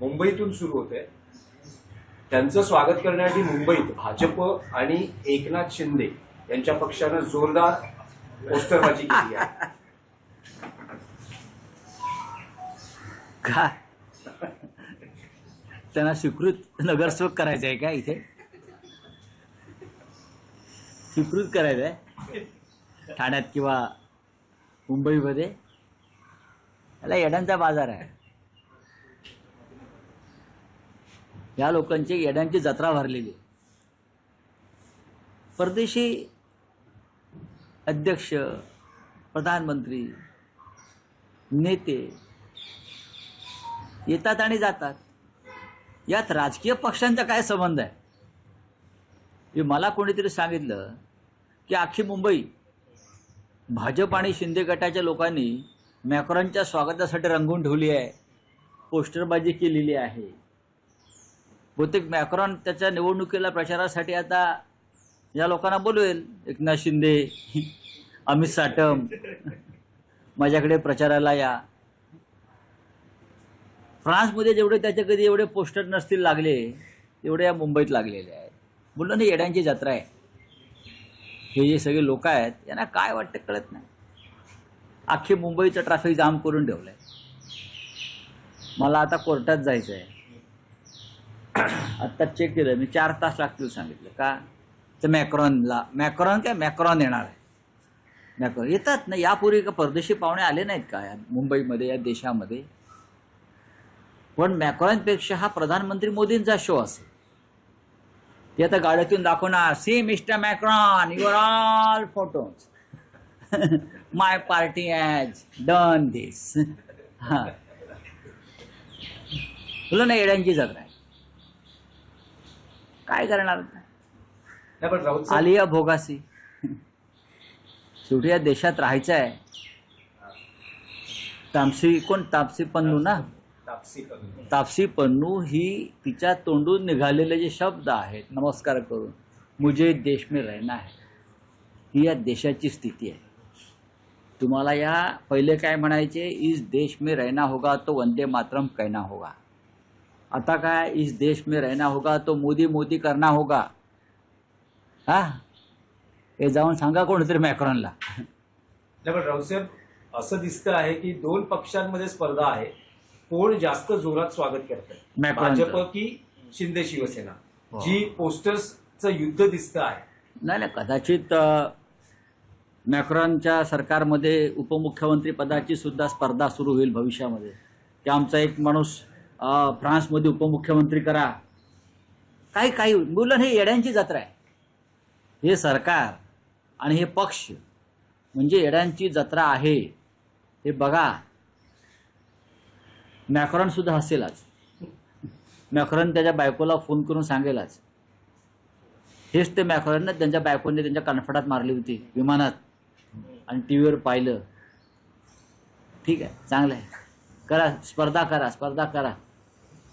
मुंबईतून सुरू होते. त्यांचं स्वागत करण्यासाठी मुंबईत भाजप आणि एकनाथ शिंदे यांच्या पक्षानं जोरदार पोस्टरबाजी केली आहे. का त्यांना स्वीकृत नगरसेवक करायचं आहे का? इथे स्वीकृत करायचं आहे ठाण्यात किंवा मुंबईमध्ये? त्याला येड्यांचा बाजार आहे. या लोकांची येड्यांची जत्रा भरलेली. परदेशी अध्यक्ष, प्रधानमंत्री, नेते येतात आणि जातात. यात राजकीय पक्षांचा काय संबंध आहे? हे मला कोणीतरी सांगितलं की अख्खी मुंबई भाजप आणि शिंदे गटाच्या लोकांनी मॅक्रॉनच्या स्वागतासाठी रंगवून ठेवली आहे, पोस्टरबाजी केलेली आहे. बहुतेक मॅक्रॉन त्याच्या निवडणुकीला प्रचारासाठी आता या लोकांना बोलवेल. एकनाथ शिंदे, अमित साटम, माझ्याकडे प्रचाराला या. फ्रान्समध्ये जेवढे त्याच्या कधी एवढे पोस्टर नसतील लागले तेवढे या मुंबईत लागलेले आहेत. बोललं ना, येड्यांची जत्रा आहे. हे जे सगळे लोक आहेत यांना काय वाटतं कळत नाही. अख्खी मुंबईचं ट्रॅफिक जाम करून ठेवलंय. मला आता कोर्टात जायचं आहे. आत्ता चेक केलं मी, 4 तास लागतील सांगितलं. का तर मॅक्रॉन येणार आहे. मॅक्रॉन येतात ना. यापूर्वी का परदेशी पाहुणे आले नाहीत का या मुंबईमध्ये, या देशामध्ये? पण मॅक्रॉनपेक्षा हा प्रधानमंत्री मोदींचा शो असेल. ते आता गाड्यातून दाखवणार, see mister Macron, your all photos, my party has done this. हा, बोला ना, येड्यांची जत्रा आहे. काय करणार? आलिया भोगासी. शेवटी या देशात राहायचं आहे. तापसी पन्नू ना, तापसी पन्नू ही तिच्या तोंडून निघालेले जे शब्द आहेत, नमस्कार करून, मुझे देश में रहना है, ही या देशाची स्थिती आहे. तुम्हाला या पहिले काय म्हणायचे, इस देश में रहना होगा तो वंदे मातरम कहना होगा. आता काय, इस देश में रहना होगा तो मोदी मोदी करना होगा. हा, हे जाऊन सांगा कोणतरी मॅक्रॉनला. पण रावसाहेब, असं दिसतं आहे की 2 पक्षांमध्ये स्पर्धा आहे. कोण जास्त जोरात स्वागत करतंय, भाजप की शिंदे शिवसेना? जी पोस्टर्सचं युद्ध दिसतं आहे. नाही, कदाचित मॅक्रॉनच्या सरकारमध्ये उपमुख्यमंत्री पदाची सुद्धा स्पर्धा सुरू होईल भविष्यामध्ये, की आमचा एक माणूस फ्रान्समध्ये उपमुख्यमंत्री करा. काही मुलं, हे येड्यांची जत्रा आहे. हे सरकार आणि हे पक्ष म्हणजे येड्यांची जत्रा आहे. हे बघा, मॅक्रॉन सुद्धा हसेलाच. मॅक्रॉन त्याच्या बायकोला फोन करून सांगेलाच. हेच ते मॅक्रॉनने त्यांच्या बायकोने त्यांच्या कन्फडात मारली होती विमानात आणि टीव्हीवर पाहिलं. ठीक आहे, चांगलं आहे, करा स्पर्धा करा.